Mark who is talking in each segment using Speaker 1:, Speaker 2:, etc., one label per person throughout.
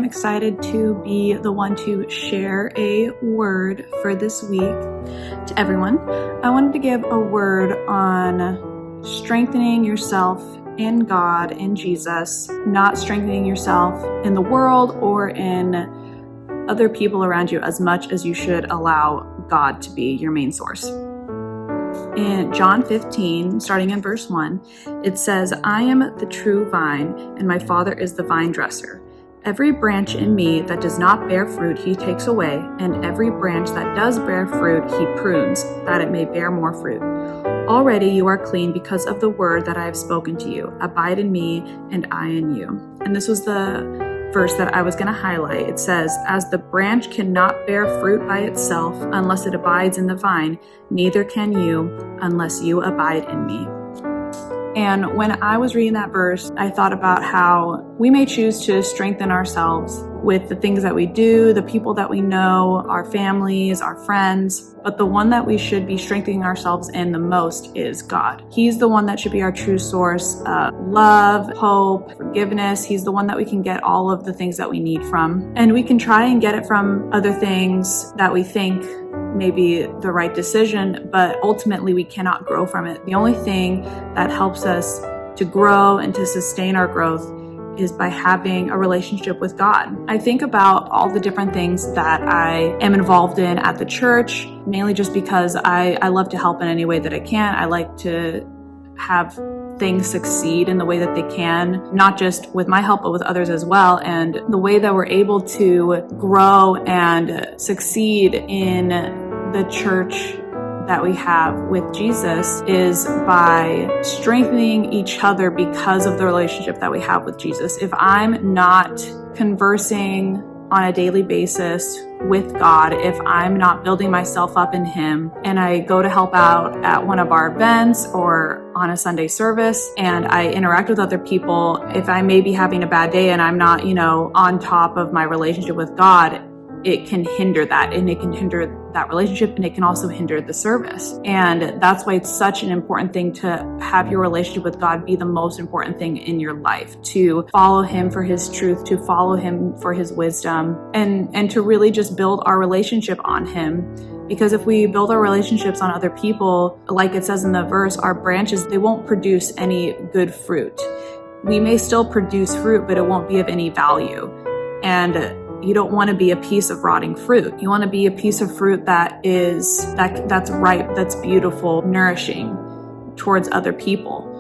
Speaker 1: excited to be the one to share a word for this week to everyone. I wanted to give a word on strengthening yourself in God, in Jesus, not strengthening yourself in the world or in other people around you as much as you should allow God to be your main source. In John 15, starting in verse 1, it says, "I am the true vine, and my Father is the vine dresser. Every branch in me that does not bear fruit he takes away, and every branch that does bear fruit he prunes, that it may bear more fruit. Already you are clean because of the word that I have spoken to you. Abide in me, and I in you." And this was the verse that I was going to highlight. It says, "As the branch cannot bear fruit by itself unless it abides in the vine, neither can you unless you abide in me." And when I was reading that verse, I thought about how we may choose to strengthen ourselves with the things that we do, the people that we know, our families, our friends, but the one that we should be strengthening ourselves in the most is God. He's the one that should be our true source of love, hope, forgiveness. He's the one that we can get all of the things that we need from. And we can try and get it from other things that we think may be the right decision, but ultimately we cannot grow from it. The only thing that helps us to grow and to sustain our growth is by having a relationship with God. I think about all the different things that I am involved in at the church, mainly just because I love to help in any way that I can. I like to have things succeed in the way that they can, not just with my help, but with others as well. And the way that we're able to grow and succeed in the church that we have with Jesus is by strengthening each other because of the relationship that we have with Jesus. If I'm not conversing on a daily basis with God, if I'm not building myself up in Him, and I go to help out at one of our events or on a Sunday service and I interact with other people, if I may be having a bad day and I'm not, on top of my relationship with God, it can hinder that, and it can hinder that relationship, and it can also hinder the service. And that's why it's such an important thing to have your relationship with God be the most important thing in your life, to follow Him for His truth, to follow Him for His wisdom, and to really just build our relationship on Him. Because if we build our relationships on other people, like it says in the verse, our branches, they won't produce any good fruit. We may still produce fruit, but it won't be of any value. And you don't want to be a piece of rotting fruit. You want to be a piece of fruit that's ripe, that's beautiful, nourishing towards other people.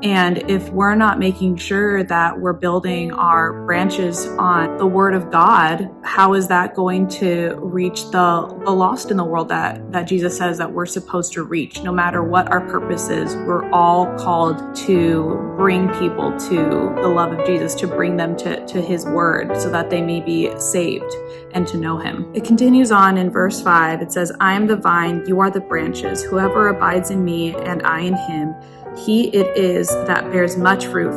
Speaker 1: And if we're not making sure that we're building our branches on the Word of God, how is that going to reach the lost in the world that Jesus says that we're supposed to reach? No matter what our purpose is, we're all called to bring people to the love of Jesus, to bring them to His Word so that they may be saved and to know Him. It continues on in verse 5. It says, "I am the vine, you are the branches. Whoever abides in me and I in him, he it is that bears much fruit.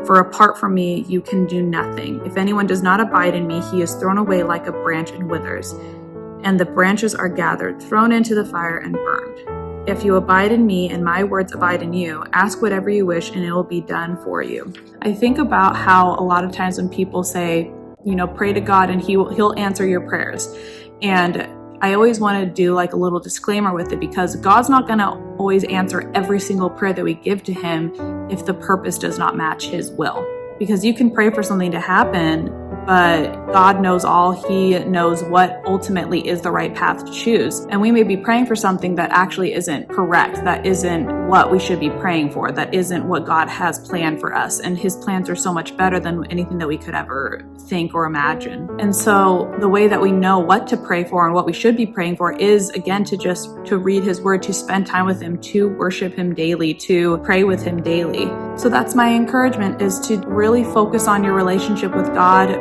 Speaker 1: For apart from me, you can do nothing. If anyone does not abide in me, he is thrown away like a branch and withers. And the branches are gathered, thrown into the fire and burned. If you abide in me and my words abide in you, ask whatever you wish and it will be done for you." I think about how a lot of times when people say, pray to God and He'll answer your prayers. And I always want to do like a little disclaimer with it, because God's not going to always answer every single prayer that we give to Him if the purpose does not match His will. Because you can pray for something to happen, but God knows all. He knows what ultimately is the right path to choose. And we may be praying for something that actually isn't correct, that isn't what we should be praying for, that isn't what God has planned for us. And His plans are so much better than anything that we could ever think or imagine. And so the way that we know what to pray for and what we should be praying for is, again, to read His Word, to spend time with Him, to worship Him daily, to pray with Him daily. So that's my encouragement, is to really focus on your relationship with God.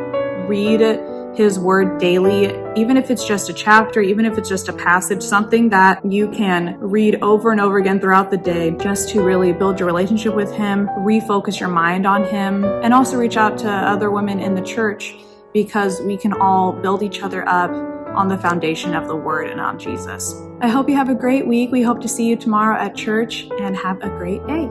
Speaker 1: Read His Word daily, even if it's just a chapter, even if it's just a passage, something that you can read over and over again throughout the day, just to really build your relationship with Him, refocus your mind on Him, and also reach out to other women in the church, because we can all build each other up on the foundation of the Word and on Jesus. I hope you have a great week. We hope to see you tomorrow at church, and have a great day.